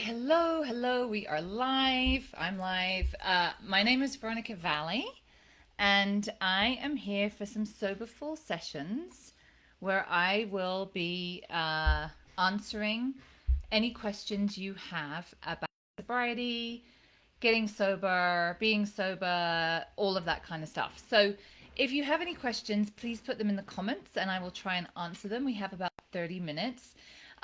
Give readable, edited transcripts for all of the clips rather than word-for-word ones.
Hello. We are live. I'm live. My name is Veronica Valley, and I am here for some Soberful sessions where I will be answering any questions you have about sobriety, getting sober, being sober, all of that kind of stuff. So if you have any questions, please put them in the comments and I will try and answer them. We have about 30 minutes.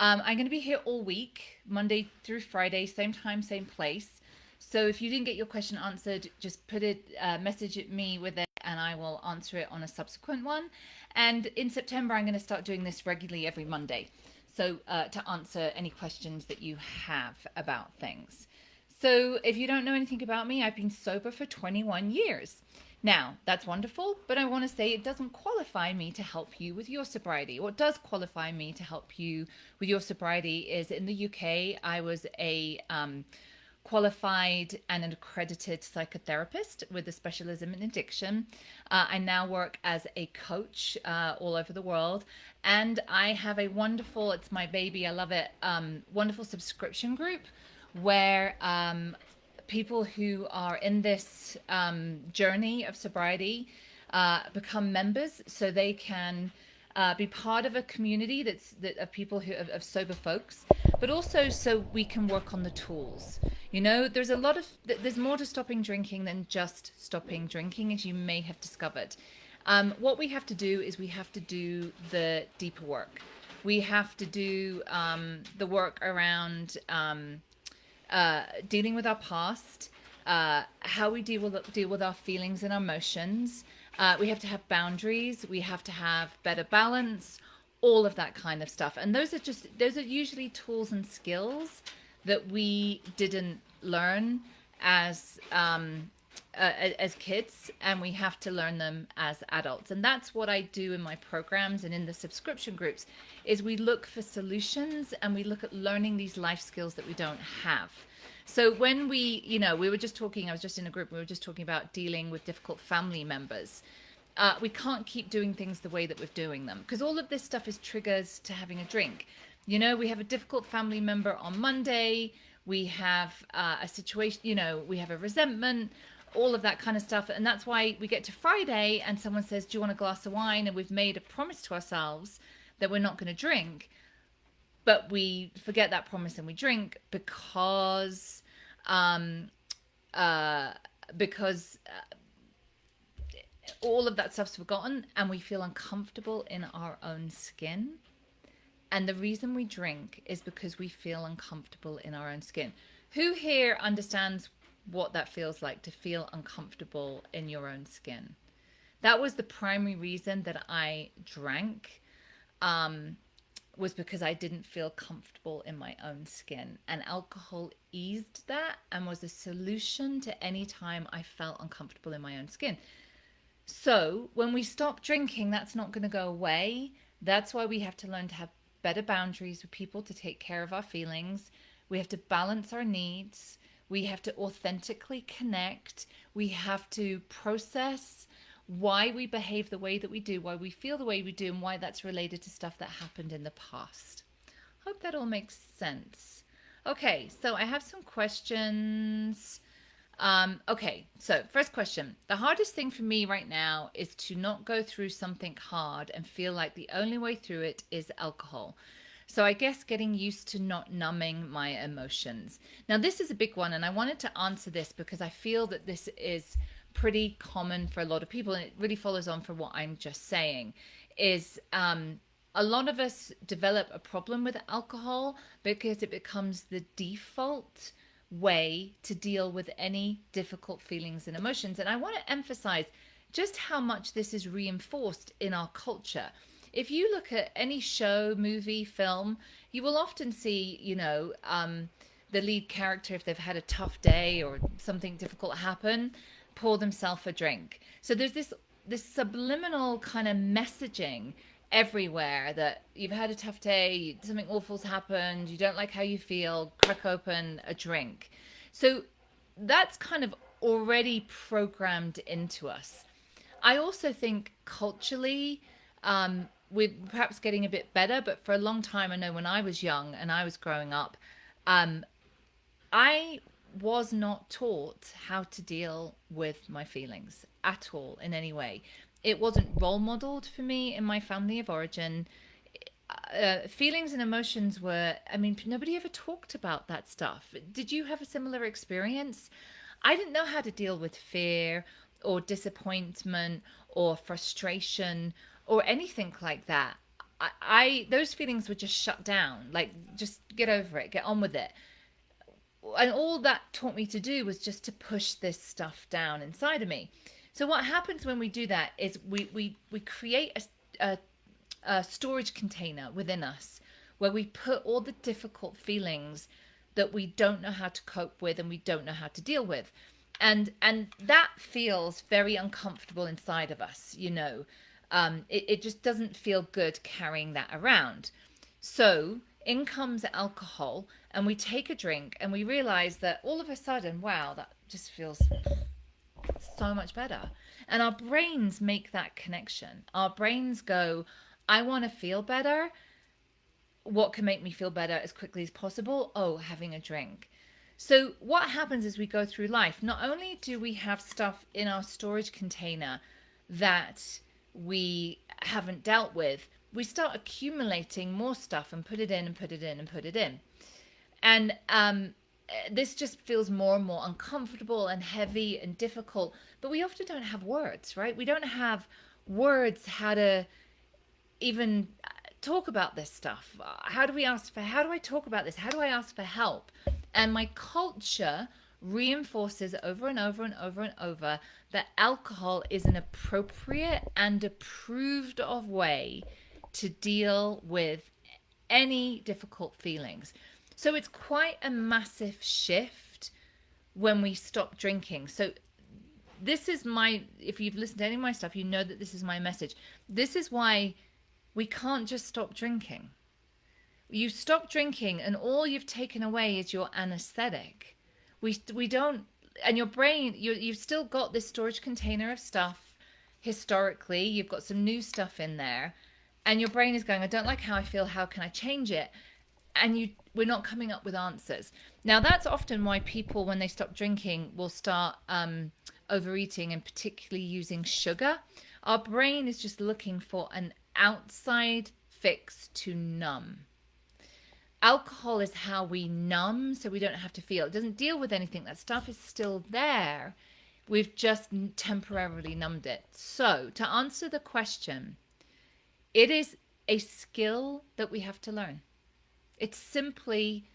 I'm going to be here all week, Monday through Friday, same time, same place. So if you didn't get your question answered, just put it, message it me with it, and I will answer it on a subsequent one. And in September, I'm going to start doing this regularly every Monday. So to answer any questions that you have about things. So if you don't know anything about me, I've been sober for 21 years. Now, that's wonderful, but I want to say it doesn't qualify me to help you with your sobriety. What does qualify me to help you with your sobriety is in the UK, I was a qualified and an accredited psychotherapist with a specialism in addiction. I now work as a coach all over the world, and I have a wonderful, it's my baby, I love it, wonderful subscription group where people who are in this journey of sobriety become members so they can be part of a community of people of sober folks, but also so we can work on the tools. You know, there's more to stopping drinking than just stopping drinking, as you may have discovered. What we have to do is we have to do the deeper work. We have to do the work around dealing with our past, how we deal with our feelings and our emotions. We have to have boundaries. We have to have better balance, all of that kind of stuff. And those are usually tools and skills that we didn't learn as kids, and we have to learn them as adults. And that's what I do in my programs and in the subscription groups, is we look for solutions and we look at learning these life skills that we don't have. So when we were just talking, I was just in a group, we were just talking about dealing with difficult family members. We can't keep doing things the way that we're doing them, because all of this stuff is triggers to having a drink. You know, we have a difficult family member on Monday, we have a situation, we have a resentment, all of that kind of stuff. And that's why we get to Friday and someone says, do you want a glass of wine? And we've made a promise to ourselves that we're not going to drink. But we forget that promise and we drink because all of that stuff's forgotten and we feel uncomfortable in our own skin. And the reason we drink is because we feel uncomfortable in our own skin. Who here understands what that feels like, to feel uncomfortable in your own skin? That was the primary reason that I drank, was because I didn't feel comfortable in my own skin. And alcohol eased that and was a solution to any time I felt uncomfortable in my own skin. So when we stop drinking, that's not going to go away. That's why we have to learn to have better boundaries with people, to take care of our feelings. We have to balance our needs. We have to authentically connect. We have to process why we behave the way that we do, why we feel the way we do, and why that's related to stuff that happened in the past. Hope that all makes sense. Okay, so I have some questions. Okay, so first question. The hardest thing for me right now is to not go through something hard and feel like the only way through it is alcohol. So I guess getting used to not numbing my emotions. Now, this is a big one, and I wanted to answer this because I feel that this is pretty common for a lot of people, and it really follows on from what I'm just saying, is a lot of us develop a problem with alcohol because it becomes the default way to deal with any difficult feelings and emotions. And I want to emphasize just how much this is reinforced in our culture. If you look at any show, movie, film, you will often see, the lead character, if they've had a tough day or something difficult happen, pour themselves a drink. So there's this subliminal kind of messaging everywhere that you've had a tough day, something awful's happened, you don't like how you feel, crack open a drink. So that's kind of already programmed into us. I also think culturally, we're perhaps getting a bit better, but for a long time, I know when I was young and I was growing up, I was not taught how to deal with my feelings at all in any way. It wasn't role modeled for me in my family of origin. Feelings and emotions were, I mean, nobody ever talked about that stuff. Did you have a similar experience? I didn't know how to deal with fear or disappointment or frustration or anything like that. Those feelings were just shut down. Like, just get over it, get on with it. And all that taught me to do was just to push this stuff down inside of me. So what happens when we do that is we create a storage container within us where we put all the difficult feelings that we don't know how to cope with and we don't know how to deal with. And that feels very uncomfortable inside of us, you know. It just doesn't feel good carrying that around. So in comes alcohol, and we take a drink and we realize that all of a sudden, wow, that just feels so much better. And our brains make that connection. Our brains go, I want to feel better. What can make me feel better as quickly as possible? Oh, having a drink. So what happens as we go through life, not only do we have stuff in our storage container that we haven't dealt with, we start accumulating more stuff and put it in and put it in and put it in. And this just feels more and more uncomfortable and heavy and difficult. But we often don't have words, right? We don't have words how to even talk about this stuff. How do I talk about this? How do I ask for help? And my culture reinforces over and over and over and over that alcohol is an appropriate and approved of way to deal with any difficult feelings. So it's quite a massive shift when we stop drinking. So this is if you've listened to any of my stuff, you know that this is my message. This is why we can't just stop drinking. You stop drinking and all you've taken away is your anesthetic. We don't, and your brain, you've still got this storage container of stuff. Historically, you've got some new stuff in there, and your brain is going, I don't like how I feel, how can I change it? And we're not coming up with answers. Now, that's often why people, when they stop drinking, will start overeating and particularly using sugar. Our brain is just looking for an outside fix to numb. Alcohol is how we numb so we don't have to feel. It doesn't deal with anything. That stuff is still there. We've just temporarily numbed it. So to answer the question, it is a skill that we have to learn. It's simply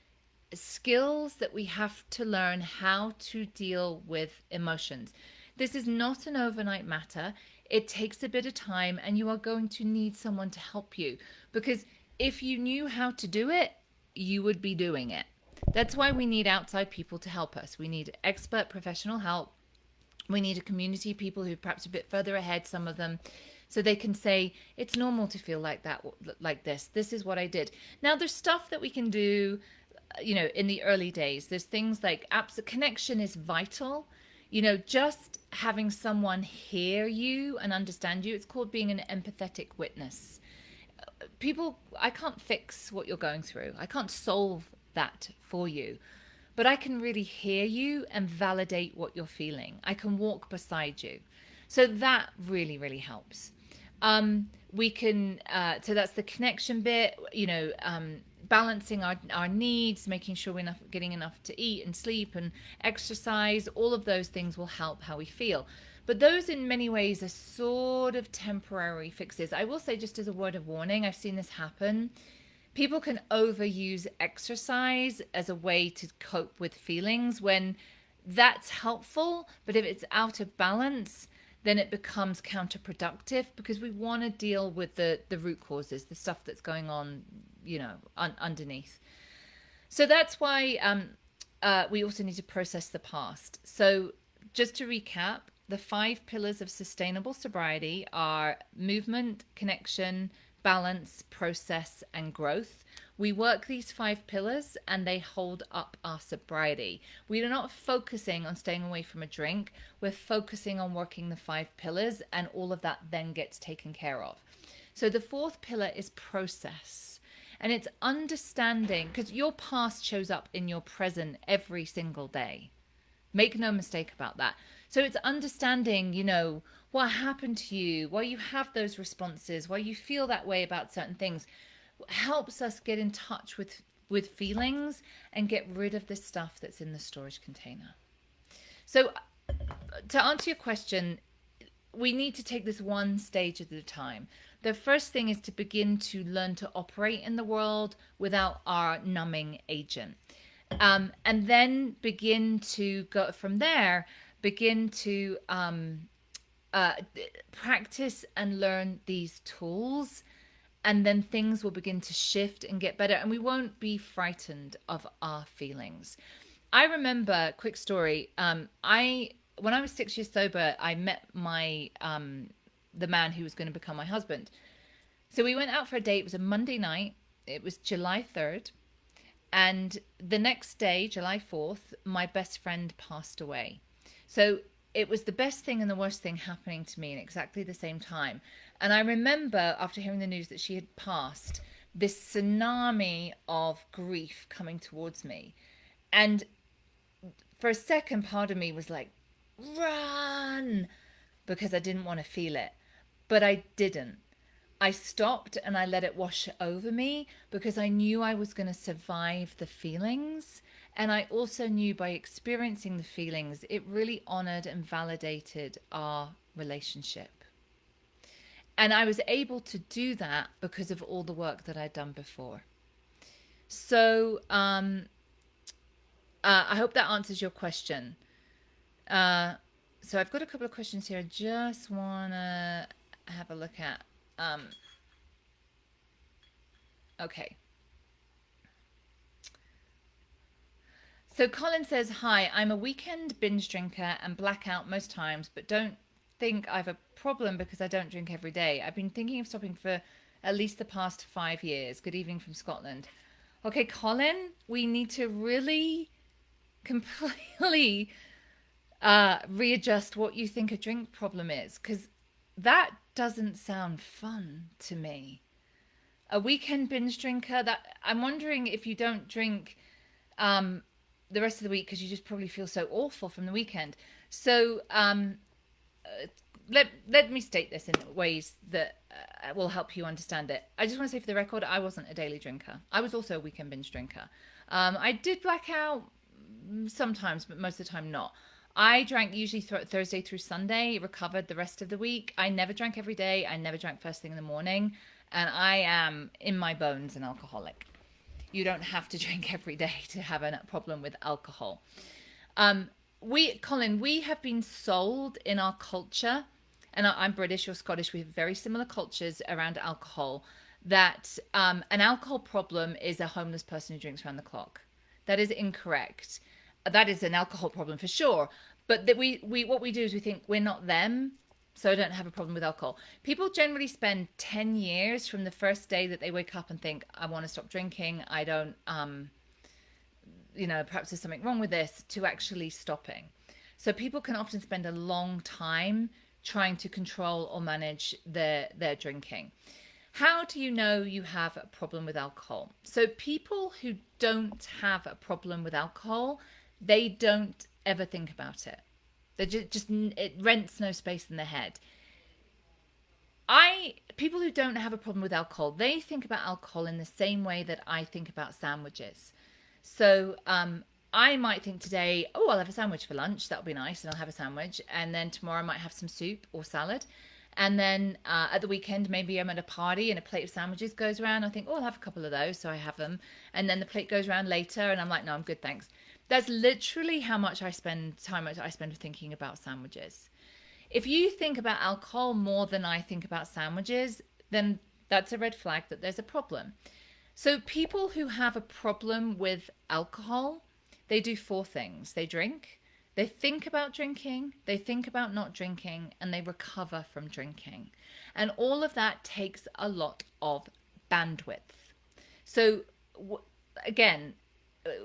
skills that we have to learn how to deal with emotions. This is not an overnight matter. It takes a bit of time, and you are going to need someone to help you, because if you knew how to do it, you would be doing it. That's why we need outside people to help us. We need expert professional help. We need a community of people who are perhaps a bit further ahead, some of them, so they can say, it's normal to feel like that, like this. This is what I did. Now, there's stuff that we can do, you know, in the early days. There's things like connection is vital. You know, just having someone hear you and understand you. It's called being an empathetic witness. I can't fix what you're going through. I can't solve that for you. But I can really hear you and validate what you're feeling. I can walk beside you. So that really, really helps. We can, so that's the connection bit, you know, balancing our needs, making sure we're getting enough to eat and sleep and exercise. All of those things will help how we feel. But those in many ways are sort of temporary fixes. I will say, just as a word of warning, I've seen this happen. People can overuse exercise as a way to cope with feelings when that's helpful. But if it's out of balance, then it becomes counterproductive, because we want to deal with the root causes, the stuff that's going on, you know, underneath. So that's why we also need to process the past. So just to recap, the 5 pillars of sustainable sobriety are movement, connection, balance, process, and growth. We work these 5 pillars and they hold up our sobriety. We are not focusing on staying away from a drink. We're focusing on working the 5 pillars, and all of that then gets taken care of. So the 4th pillar is process. And it's understanding, because your past shows up in your present every single day. Make no mistake about that. So it's understanding, what happened to you, why you have those responses, why you feel that way about certain things, helps us get in touch with feelings and get rid of the stuff that's in the storage container. So to answer your question, we need to take this one stage at a time. The first thing is to begin to learn to operate in the world without our numbing agent. And then begin to go from there, begin to practice and learn these tools. And then things will begin to shift and get better. And we won't be frightened of our feelings. I remember, quick story, when I was 6 years sober, I met the man who was going to become my husband. So we went out for a date. It was a Monday night. It was July 3rd. And the next day, July 4th, my best friend passed away. So it was the best thing and the worst thing happening to me at exactly the same time. And I remember, after hearing the news that she had passed, this tsunami of grief coming towards me. And for a second, part of me was like, run, because I didn't want to feel it. But I didn't. I stopped and I let it wash over me because I knew I was going to survive the feelings. And I also knew by experiencing the feelings, it really honored and validated our relationship. And I was able to do that because of all the work that I'd done before. So I hope that answers your question. So I've got a couple of questions here I just want to have a look at. Okay. So Colin says, hi, I'm a weekend binge drinker and blackout most times, but don't think I have a problem because I don't drink every day. I've been thinking of stopping for at least the past 5 years. Good evening from Scotland. Okay, Colin, we need to really completely readjust what you think a drink problem is, because that doesn't sound fun to me. A weekend binge drinker, that I'm wondering if you don't drink the rest of the week because you just probably feel so awful from the weekend. So let me state this in ways that will help you understand it. I just want to say for the record, I wasn't a daily drinker. I was also a weekend binge drinker. I did black out sometimes, but most of the time not. I drank usually Thursday through Sunday, recovered the rest of the week. I never drank every day. I never drank first thing in the morning. And I am, in my bones, an alcoholic. You don't have to drink every day to have a problem with alcohol. Colin, we have been sold in our culture, and I'm British, you're Scottish, we have very similar cultures around alcohol, that an alcohol problem is a homeless person who drinks around the clock. That is incorrect. That is an alcohol problem for sure. But that what we do is we think we're not them, so I don't have a problem with alcohol. People generally spend 10 years from the first day that they wake up and think, I want to stop drinking. I don't, perhaps there's something wrong with this, to actually stopping. So people can often spend a long time trying to control or manage their drinking. How do you know you have a problem with alcohol? So people who don't have a problem with alcohol, they don't ever think about it. They just it rents no space in their head. People who don't have a problem with alcohol, they think about alcohol in the same way that I think about sandwiches. So I might think today, oh, I'll have a sandwich for lunch. That'll be nice, and I'll have a sandwich. And then tomorrow I might have some soup or salad. And then at the weekend, maybe I'm at a party and a plate of sandwiches goes around. I think, oh, I'll have a couple of those. So I have them. And then the plate goes around later and I'm like, no, I'm good, thanks. That's literally how much I spend thinking about sandwiches. If you think about alcohol more than I think about sandwiches, then that's a red flag that there's a problem. So people who have a problem with alcohol, they do 4 things. They drink, they think about drinking, they think about not drinking, and they recover from drinking. And all of that takes a lot of bandwidth. So again,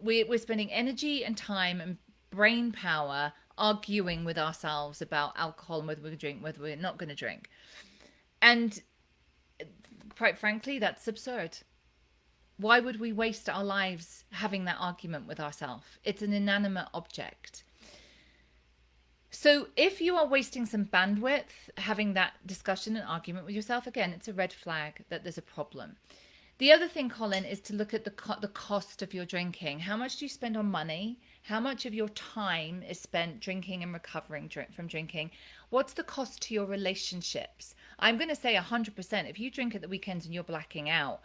we're spending energy and time and brain power arguing with ourselves about alcohol and whether we're going to drink, whether we're not going to drink. And quite frankly, that's absurd. Why would we waste our lives having that argument with ourselves? It's an inanimate object. So if you are wasting some bandwidth having that discussion and argument with yourself, again, it's a red flag that there's a problem. The other thing, Colin, is to look at the cost of your drinking. How much do you spend on money? How much of your time is spent drinking and recovering from drinking? What's the cost to your relationships? I'm going to say 100%. If you drink at the weekends and you're blacking out,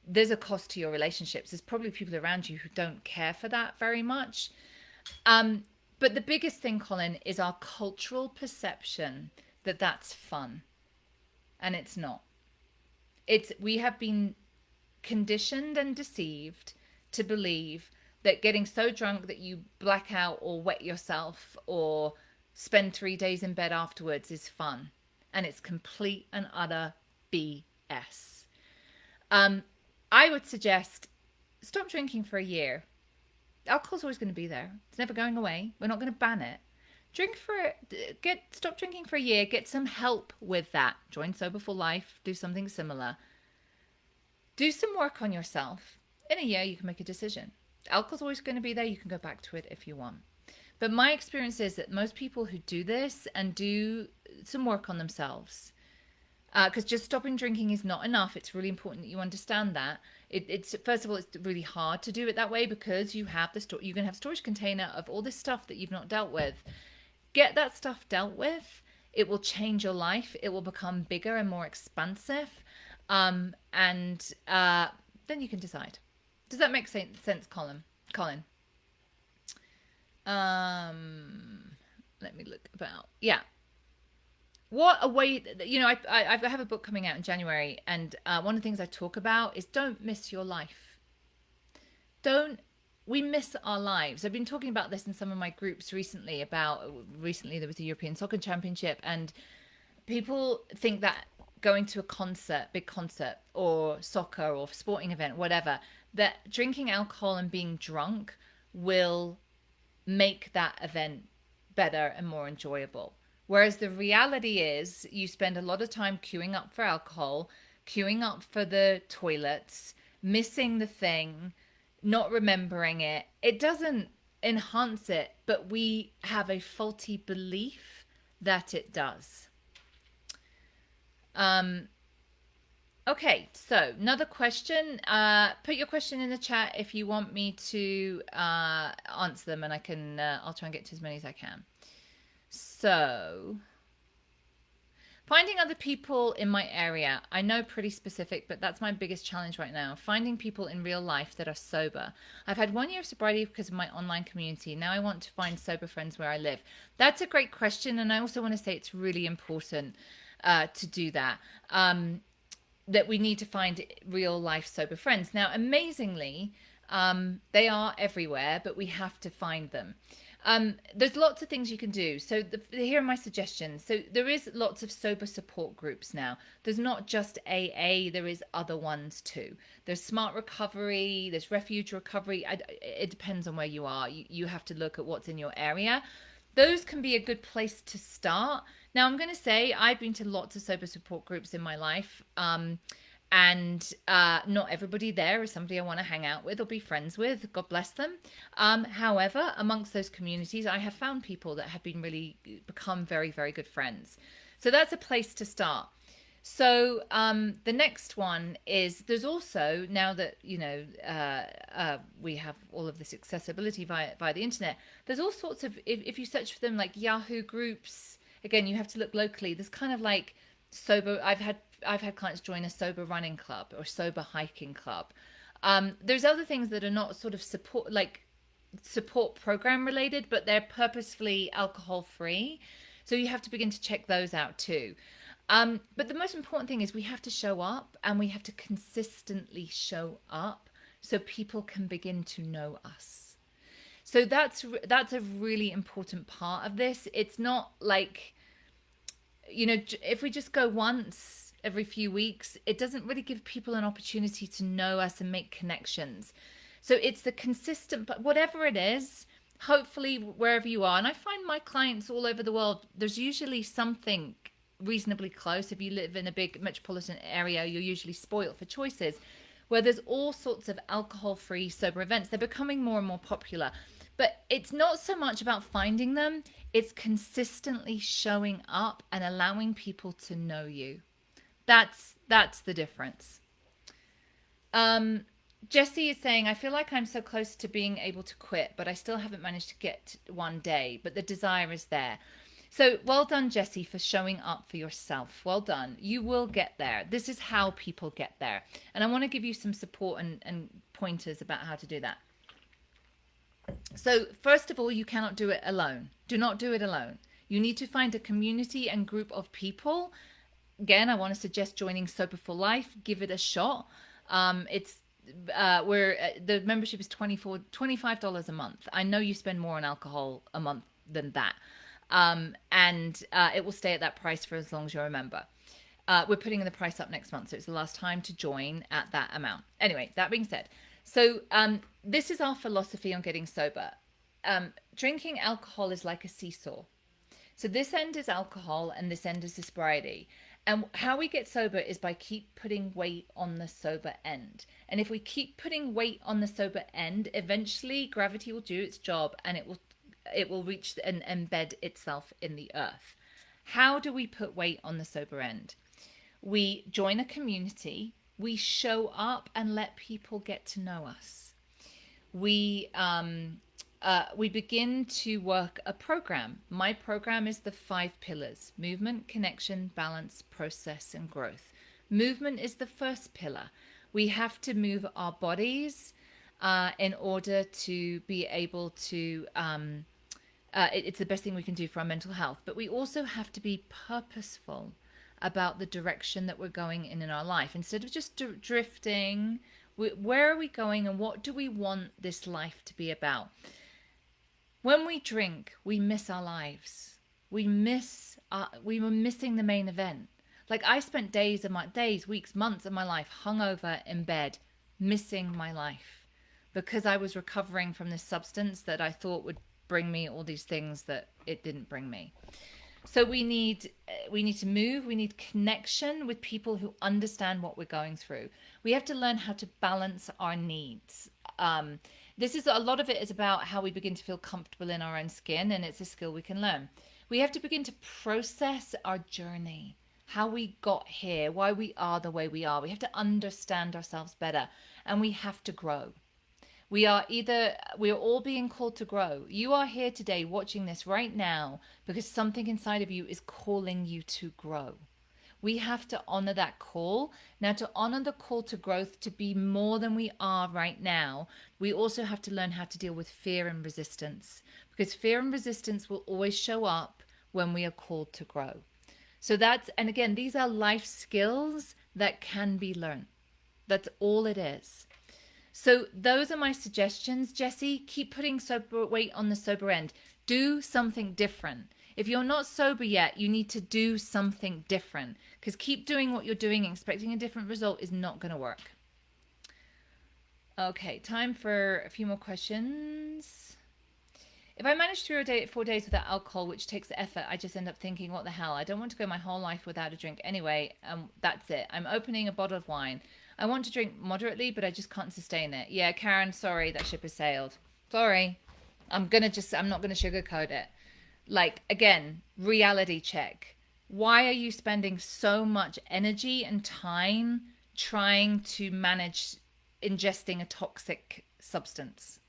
there's a cost to your relationships. There's probably people around you who don't care for that very much. But the biggest thing, Colin, is our cultural perception that that's fun. And it's not. We have been conditioned and deceived to believe that getting so drunk that you black out or wet yourself or spend 3 days in bed afterwards is fun. And it's complete and utter BS. I would suggest stop drinking for a year. Alcohol's always going to be there. It's never going away. We're not going to ban it. Stop drinking for a year. Get some help with that. Join Sober for Life. Do something similar. Do some work on yourself. In a year, you can make a decision. Alcohol's always going to be there. You can go back to it if you want. But my experience is that most people who do this and do some work on themselves, because just stopping drinking is not enough. It's really important that you understand that. It's first of all, it's really hard to do it that way because you have you can have storage container of all this stuff that you've not dealt with. Get that stuff dealt with. It will change your life. It will become bigger and more expansive, and then you can decide. Does that make sense, Colin? Let me look about. Yeah. What a way, I have a book coming out in January, and one of the things I talk about is don't miss your life. We miss our lives. I've been talking about this in some of my groups recently there was the European Soccer Championship, and people think that going to a big concert or soccer or sporting event, whatever, that drinking alcohol and being drunk will make that event better and more enjoyable. Whereas the reality is you spend a lot of time queuing up for alcohol, queuing up for the toilets, missing the thing, not remembering it. It doesn't enhance it, but we have a faulty belief that it does. Okay, so another question. Put your question in the chat if you want me to answer them, and I'll try and get to as many as I can. So, finding other people in my area. I know pretty specific, but that's my biggest challenge right now. Finding people in real life that are sober. I've had 1 year of sobriety because of my online community. Now I want to find sober friends where I live. That's a great question, and I also want to say it's really important to do that. That we need to find real life sober friends. Now, amazingly, they are everywhere, but we have to find them. There's lots of things you can do. So here are my suggestions. So there is lots of sober support groups now. There's not just AA, there is other ones too. There's Smart Recovery, there's Refuge Recovery. It depends on where you are. You have to look at what's in your area. Those can be a good place to start. Now, I'm going to say I've been to lots of sober support groups in my life. And not everybody there is somebody I want to hang out with or be friends with. God bless them. However, amongst those communities, I have found people that have become very, very good friends. So that's a place to start. So the next one is there's also, now that, we have all of this accessibility via the internet, there's all sorts of, if you search for them like Yahoo groups, again, you have to look locally. There's kind of like sober, I've had clients join a sober running club or sober hiking club. There's other things that are not sort of support program related, but they're purposefully alcohol free. So you have to begin to check those out too. But the most important thing is we have to show up, and we have to consistently show up so people can begin to know us. So that's a really important part of this. It's not like, if we just go once every few weeks, it doesn't really give people an opportunity to know us and make connections. So it's the consistent, but whatever it is, hopefully wherever you are, and I find my clients all over the world, there's usually something reasonably close. If you live in a big metropolitan area, you're usually spoiled for choices. where there's all sorts of alcohol-free sober events. They're becoming more and more popular. But it's not so much about finding them, it's consistently showing up and allowing people to know you. That's the difference. Jesse is saying, I feel like I'm so close to being able to quit, but I still haven't managed to get one day, but the desire is there. So well done, Jesse, for showing up for yourself. Well done. You will get there. This is how people get there. And I want to give you some support and pointers about how to do that. So first of all, you cannot do it alone. Do not do it alone. You need to find a community and group of people. Again, I want to suggest joining Sober for Life. Give it a shot. It's where the membership is $25 a month. I know you spend more on alcohol a month than that. And it will stay at that price for as long as you're a member. We're putting the price up next month, so it's the last time to join at that amount. Anyway, that being said, so this is our philosophy on getting sober. Drinking alcohol is like a seesaw. So this end is alcohol and this end is the sobriety. And how we get sober is by keep putting weight on the sober end. And if we keep putting weight on the sober end, eventually gravity will do its job and it will reach and embed itself in the earth. How do we put weight on the sober end? We join a community. We show up and let people get to know us. We begin to work a program. My program is the 5 pillars: movement, connection, balance, process, and growth. Movement is the first pillar. We have to move our bodies in order to be able to, it's the best thing we can do for our mental health. But we also have to be purposeful about the direction that we're going in our life. Instead of just drifting, where are we going and what do we want this life to be about? When we drink, we miss our lives. We were missing the main event. Like I spent days, weeks, months of my life hungover in bed, missing my life because I was recovering from this substance that I thought would bring me all these things that it didn't bring me. So we need to move. We need connection with people who understand what we're going through. We have to learn how to balance our needs. This is a lot of it is about how we begin to feel comfortable in our own skin, and it's a skill we can learn. We have to begin to process our journey, how we got here, why we are the way we are. We have to understand ourselves better, and we have to grow. We are all being called to grow. You are here today watching this right now because something inside of you is calling you to grow. We have to honor that call. Now, to honor the call to growth, to be more than we are right now, we also have to learn how to deal with fear and resistance, because fear and resistance will always show up when we are called to grow. So and again, these are life skills that can be learned. That's all it is. So those are my suggestions, Jesse. Keep putting sober weight on the sober end. Do something different. If you're not sober yet, you need to do something different, because keep doing what you're doing and expecting a different result is not going to work. Okay, time for a few more questions. If I manage 3 or 4 days without alcohol, which takes effort, I just end up thinking, what the hell? I don't want to go my whole life without a drink anyway. That's it. I'm opening a bottle of wine. I want to drink moderately, but I just can't sustain it. Yeah, Karen, sorry, that ship has sailed. Sorry. I'm not going to sugarcoat it. Like, again, reality check. Why are you spending so much energy and time trying to manage ingesting a toxic substance?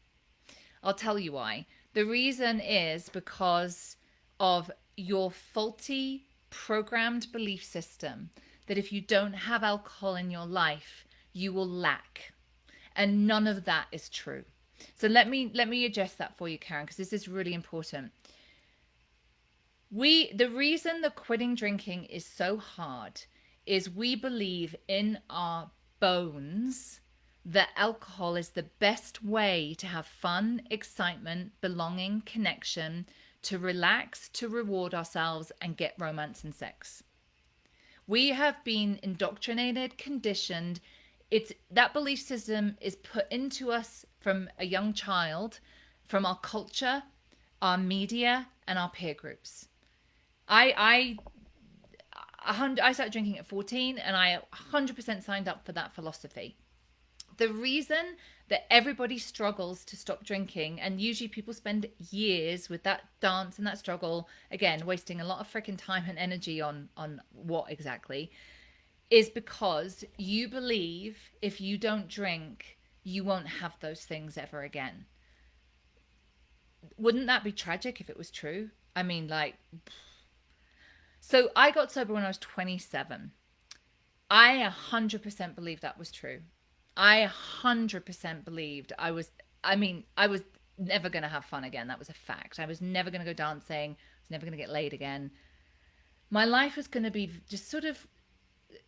I'll tell you why. The reason is because of your faulty programmed belief system that if you don't have alcohol in your life, you will lack. And none of that is true. So let me address that for you, Karen, because this is really important. The reason that quitting drinking is so hard is we believe in our bones that alcohol is the best way to have fun, excitement, belonging, connection, to relax, to reward ourselves, and get romance and sex. We have been indoctrinated, conditioned. That belief system is put into us from a young child, from our culture, our media, and our peer groups. I started drinking at 14, and I 100% signed up for that philosophy. The reason that everybody struggles to stop drinking, and usually people spend years with that dance and that struggle, again, wasting a lot of freaking time and energy on what exactly, is because you believe if you don't drink, you won't have those things ever again. Wouldn't that be tragic if it was true? I mean, like, so I got sober when I was 27. I 100% believe that was true. I 100% believed I was never going to have fun again. That was a fact. I was never going to go dancing. I was never going to get laid again. My life was going to be just sort of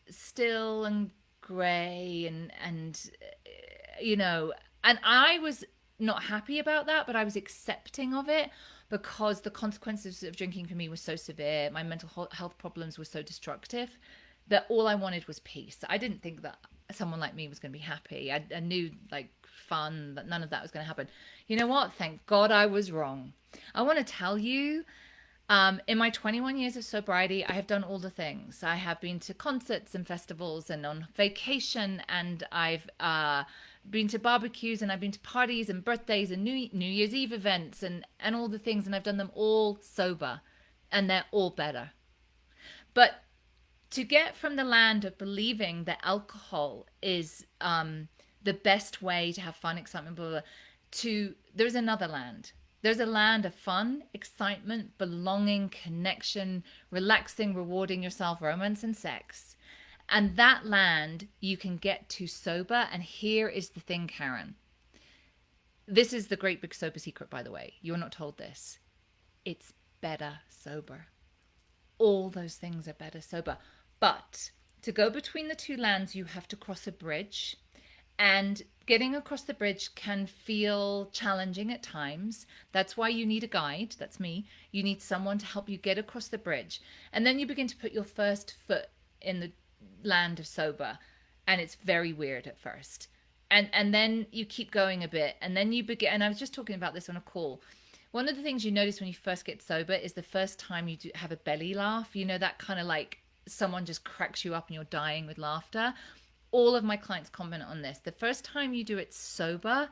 still and grey and you know, and I was not happy about that, but I was accepting of it because the consequences of drinking for me were so severe. My mental health problems were so destructive that all I wanted was peace. I didn't think that someone like me was going to be happy. I knew, like, fun, that none of that was going to happen. You know what? Thank God I was wrong. I want to tell you, in my 21 years of sobriety, I have done all the things. I have been to concerts and festivals and on vacation, and I've been to barbecues, and I've been to parties and birthdays and New Year's Eve events and all the things, and I've done them all sober, and they're all better. But to get from the land of believing that alcohol is the best way to have fun, excitement, blah, blah, blah, to there's another land. There's a land of fun, excitement, belonging, connection, relaxing, rewarding yourself, romance, and sex. And that land you can get to sober. And here is the thing, Karen. This is the great big sober secret, by the way. You're not told this. It's better sober. All those things are better sober. But to go between the two lands, you have to cross a bridge. And getting across the bridge can feel challenging at times. That's why you need a guide. That's me. You need someone to help you get across the bridge. And then you begin to put your first foot in the land of sober. And it's very weird at first. And then you keep going a bit. And then you begin, and I was just talking about this on a call. One of the things you notice when you first get sober is the first time you do have a belly laugh. You know, that kind of like someone just cracks you up and you're dying with laughter. All of my clients comment on this. The first time you do it sober,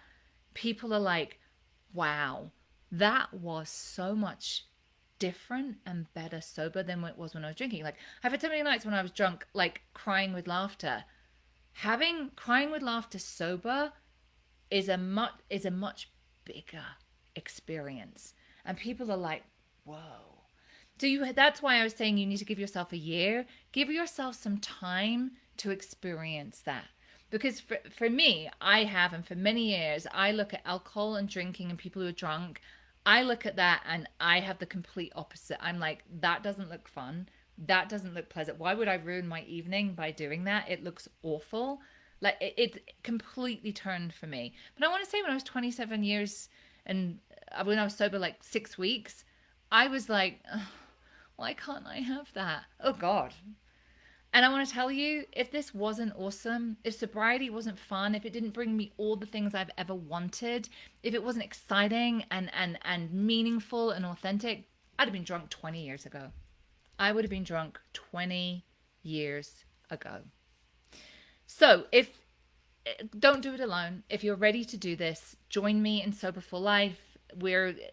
people are like, wow, that was so much different and better sober than it was when I was drinking. Like, I've had so many nights when I was drunk, like crying with laughter. Having crying with laughter sober is a much bigger experience. And people are like, whoa. That's why I was saying you need to give yourself a year. Give yourself some time to experience that. Because for me, and for many years, I look at alcohol and drinking and people who are drunk. I look at that and I have the complete opposite. I'm like, that doesn't look fun. That doesn't look pleasant. Why would I ruin my evening by doing that? It looks awful. Like, it's completely turned for me. But I want to say when I was 27 years and when I was sober like 6 weeks, I was like, oh, why can't I have that? Oh God. And I want to tell you, if this wasn't awesome, if sobriety wasn't fun, if it didn't bring me all the things I've ever wanted, if it wasn't exciting and meaningful and authentic, I'd have been drunk 20 years ago. I would have been drunk 20 years ago. So don't do it alone. If you're ready to do this, join me in Sober for Life.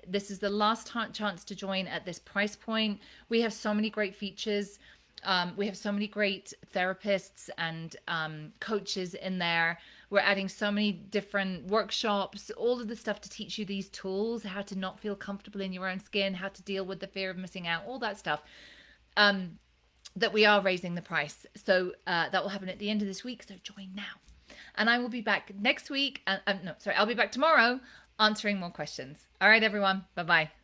This is the last chance to join at this price point. We have so many great features. We have so many great therapists and coaches in there. We're adding so many different workshops, all of the stuff to teach you these tools, how to not feel comfortable in your own skin, how to deal with the fear of missing out, all that stuff, that we are raising the price. So that will happen at the end of this week. So join now. And I will be back next week. I'll be back tomorrow answering more questions. All right, everyone. Bye-bye.